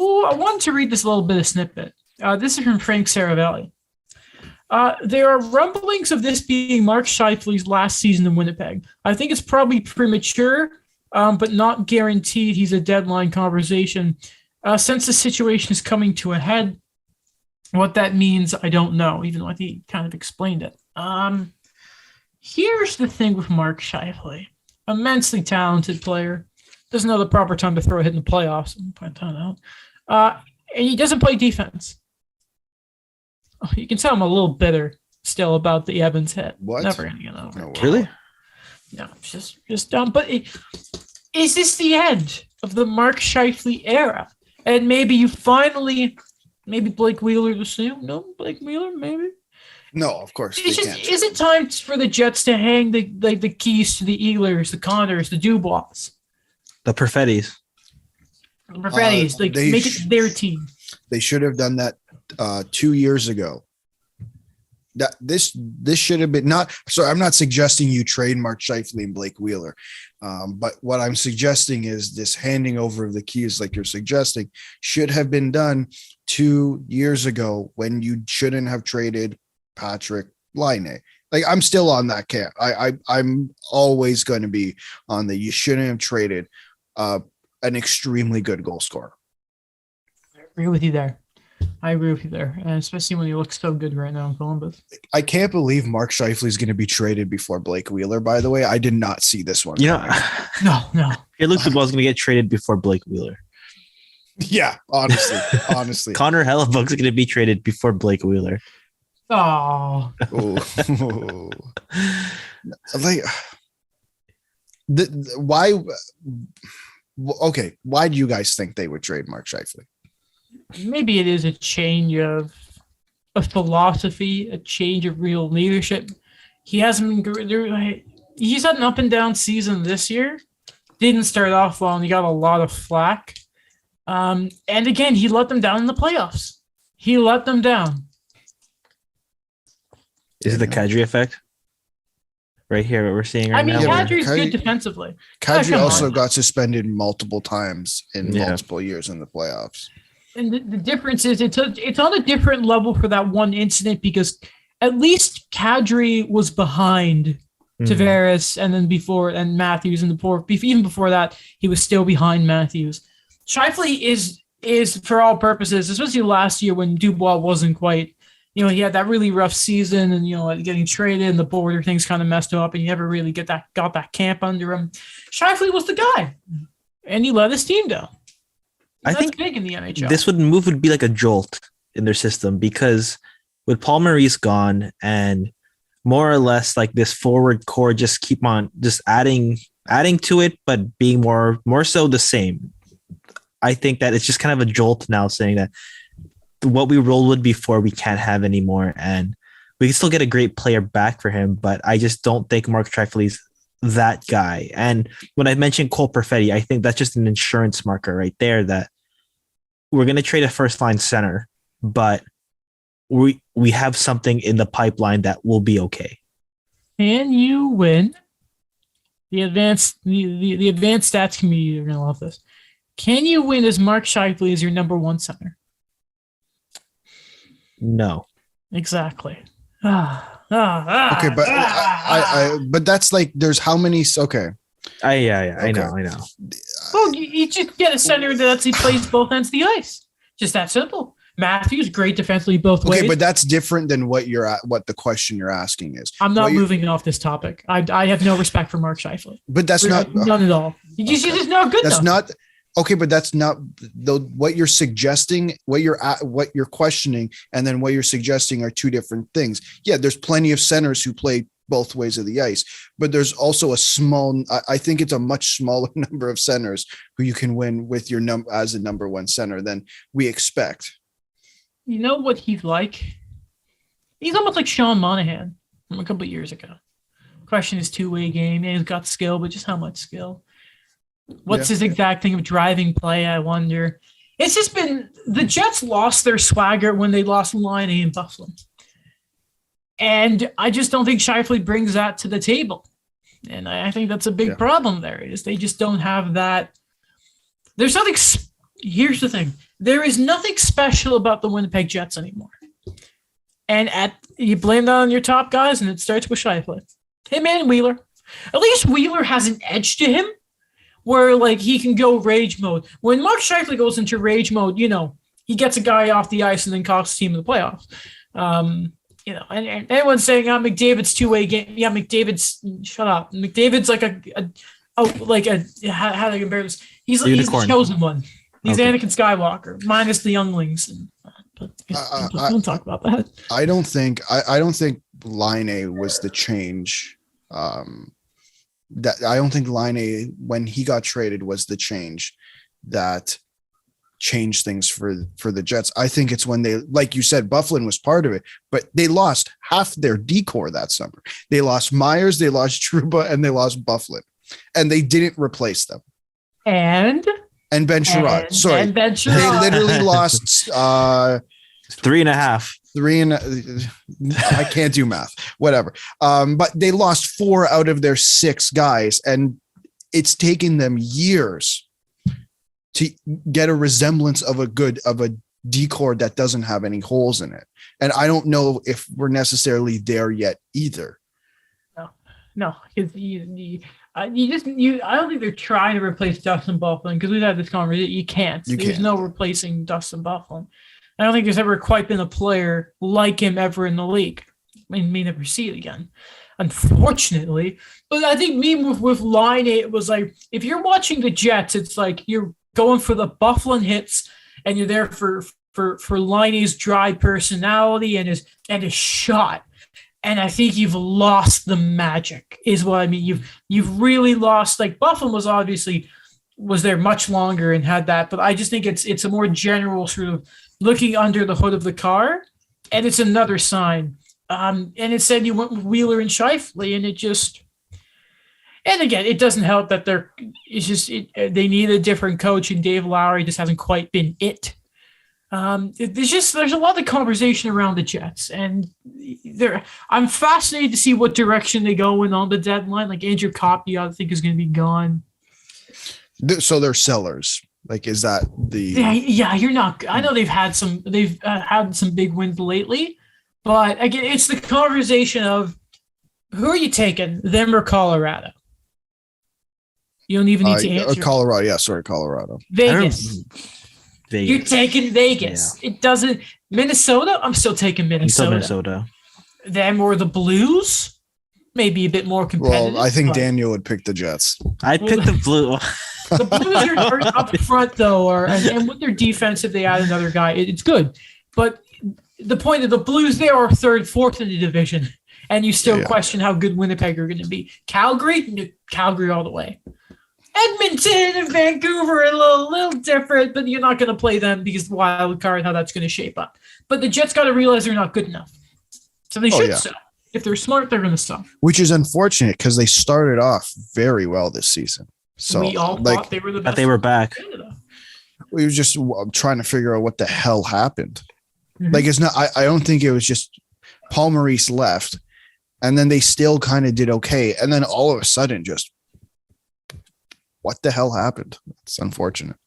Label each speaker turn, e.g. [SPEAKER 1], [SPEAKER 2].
[SPEAKER 1] I wanted to read this little bit of snippet. This is from Frank Saravelli. There are rumblings of this being Mark Scheifele's last season in Winnipeg. I think it's probably premature, but not guaranteed he's a deadline conversation. Since the situation is coming to a head, what that means, I don't know, even though I think he kind of explained it. Here's the thing with Mark Scheifele. Immensely talented player. Doesn't know the proper time to throw a hit in the playoffs. Point that out. And he doesn't play defense. You can tell I'm a little bitter still about the Evans hit.
[SPEAKER 2] What?
[SPEAKER 1] Never going to get over.
[SPEAKER 2] No,
[SPEAKER 3] Really?
[SPEAKER 1] No, it's just dumb. But is this the end of the Mark Scheifele era? And maybe you finally, maybe Blake Wheeler the same? No, Blake Wheeler, maybe?
[SPEAKER 2] No, of course.
[SPEAKER 1] It's just, is it time for the Jets to hang the keys to the Ehlers, the Connors, the Dubois?
[SPEAKER 3] The Perfettis.
[SPEAKER 1] The Perfettis, make it their team.
[SPEAKER 2] They should have done that 2 years ago. That this should have been not. So I'm not suggesting you trade Mark Scheifele and Blake Wheeler, but what I'm suggesting is this handing over of the keys, like you're suggesting, should have been done 2 years ago when you shouldn't have traded Patrick Laine. Like, I'm still on that camp. I'm always going to be on the you shouldn't have traded an extremely good goal scorer.
[SPEAKER 1] I agree with you there. And especially when he looks so good right now in Columbus.
[SPEAKER 2] I can't believe Mark Scheifele is going to be traded before Blake Wheeler, by the way. I did not see this one.
[SPEAKER 3] No. Pierre-Luc Dubois is going to get traded before Blake Wheeler.
[SPEAKER 2] Yeah, honestly.
[SPEAKER 3] Connor Hellebuck's going to be traded before Blake Wheeler.
[SPEAKER 1] Oh.
[SPEAKER 2] Like, why? Okay, why do you guys think they would trade Mark Scheifele?
[SPEAKER 1] Maybe it is a change of philosophy, a change of real leadership. He's had an up and down season this year. Didn't start off well, and he got a lot of flack. And again, he let them down in the playoffs. He let them down.
[SPEAKER 3] Is it the Kadri effect? Right here, what we're seeing right now.
[SPEAKER 1] Kadri's good defensively.
[SPEAKER 2] Kadri also got suspended multiple times in multiple years in the playoffs.
[SPEAKER 1] And the difference is it's on a different level for that one incident because at least Kadri was behind Tavares and Matthews even before that, he was still behind Matthews. Scheifele is for all purposes, especially last year when Dubois wasn't quite, he had that really rough season and, getting traded and the border things kind of messed him up and you never really got that camp under him. Scheifele was the guy and he let his team down. I think big in the NHL.
[SPEAKER 3] This would be like a jolt in their system because with Paul Maurice gone and more or less like this forward core just keep on just adding to it, but being more so the same. I think that it's just kind of a jolt now saying that what we rolled with before we can't have anymore, and we can still get a great player back for him, but I just don't think Mark Scheifele's that guy. And when I mentioned Cole Perfetti, I think that's just an insurance marker right there that we're going to trade a first line center, but we have something in the pipeline that will be okay.
[SPEAKER 1] Can you win? The advanced stats community are going to love this. Can you win as Mark Scheifele as your number one center?
[SPEAKER 3] No.
[SPEAKER 1] Exactly.
[SPEAKER 2] Okay, but but that's like there's how many? Okay.
[SPEAKER 3] I know.
[SPEAKER 1] Well, you just get a center that actually plays both ends of the ice. Just that simple. Matthews, great defensively both ways.
[SPEAKER 2] Okay, but that's different than what the question you're asking is.
[SPEAKER 1] I'm not moving off this topic. I have no respect for Mark Scheifele.
[SPEAKER 2] But that's not
[SPEAKER 1] none at all. He's just not good.
[SPEAKER 2] That's
[SPEAKER 1] enough.
[SPEAKER 2] not okay. But that's not what you're suggesting. What you're questioning, and then what you're suggesting are two different things. Yeah, there's plenty of centers who play both ways of the ice, but there's also I think it's a much smaller number of centers who you can win with your as a number one center than we expect.
[SPEAKER 1] You know what he's like? He's almost like Sean Monahan from a couple of years ago. Question his two-way game. Yeah, he's got skill, but just how much skill? What's his exact thing of driving play, I wonder? It's just been the Jets lost their swagger when they lost Laine in Buffalo. And I just don't think Scheifele brings that to the table. And I think that's a big problem there is they just don't have that. There's nothing here's the thing. There is nothing special about the Winnipeg Jets anymore. And you blame that on your top guys, and it starts with Scheifele. Him and Wheeler. At least Wheeler has an edge to him where, like, he can go rage mode. When Mark Scheifele goes into rage mode, he gets a guy off the ice and then costs the team in the playoffs. And everyone's saying, McDavid's two-way game. Yeah, shut up. McDavid's like how do I compare this? He's the chosen one. He's Anakin Skywalker, minus the younglings. But don't talk about that.
[SPEAKER 2] I don't think Line was the change. I don't think Line, when he got traded, was the change that changed things for the Jets. I think it's when they, like you said, Bufflin was part of it, but they lost half their decor that summer. They lost Myers, they lost Trouba, and they lost Bufflin, and they didn't replace them.
[SPEAKER 1] And Ben
[SPEAKER 2] Sherrod. Sorry,
[SPEAKER 1] and Ben Sherrod.
[SPEAKER 2] They literally lost
[SPEAKER 3] 3.5.
[SPEAKER 2] I can't do math. Whatever. But they lost 4 out of their 6 guys, and it's taken them years to get a resemblance of a decor that doesn't have any holes in it. And I don't know if we're necessarily there yet either.
[SPEAKER 1] No, because I don't think they're trying to replace Dustin Bufflin, because we've had this conversation. You can't. There's no replacing Dustin Bufflin. I don't think there's ever quite been a player like him ever in the league. I may never see it again, unfortunately. But I think with Line, it was like, if you're watching the Jets, it's like you're going for the Bufflin hits, and you're there for Liney's dry personality and his shot. And I think you've lost the magic, is what I mean. You've really lost. Like, Bufflin was there much longer and had that, but I just think it's a more general sort of looking under the hood of the car, and it's another sign. And it said you went with Wheeler and Scheifele, and it just. And again, it doesn't help that they need a different coach, and Dave Lowry just hasn't quite been it. There's a lot of conversation around the Jets, and I'm fascinated to see what direction they go in on the deadline. Like, Andrew Coppy, I think, is going to be gone.
[SPEAKER 2] So they're sellers. Like, is that the?
[SPEAKER 1] Yeah, you're not. I know they've had some big wins lately, but again, it's the conversation of who are you taking, them or Colorado? You don't even need to answer.
[SPEAKER 2] Colorado. Yeah, sorry, Colorado.
[SPEAKER 1] Vegas. You're taking Vegas. Yeah. It doesn't. Minnesota? I'm still taking Minnesota. Them or the Blues? Maybe a bit more competitive.
[SPEAKER 2] Well, I think Daniel would pick the Jets.
[SPEAKER 3] I'd pick the Blue.
[SPEAKER 1] The Blues are up front, though, and with their defense, if they add another guy, it's good. But the point of the Blues, they are 3rd, 4th in the division, and you still question how good Winnipeg are going to be. Calgary all the way. Edmonton and Vancouver are a little different, but you're not going to play them because the wild card, how that's going to shape up. But the Jets got to realize they're not good enough. So they should stop. If they're smart, they're going to stop.
[SPEAKER 2] Which is unfortunate because they started off very well this season. So
[SPEAKER 1] we all thought they were the best.
[SPEAKER 3] They were back.
[SPEAKER 2] We were just trying to figure out what the hell happened. Mm-hmm. Like, it's not. I don't think it was just Paul Maurice left, and then they still kind of did okay, and then all of a sudden, just what the hell happened? It's unfortunate.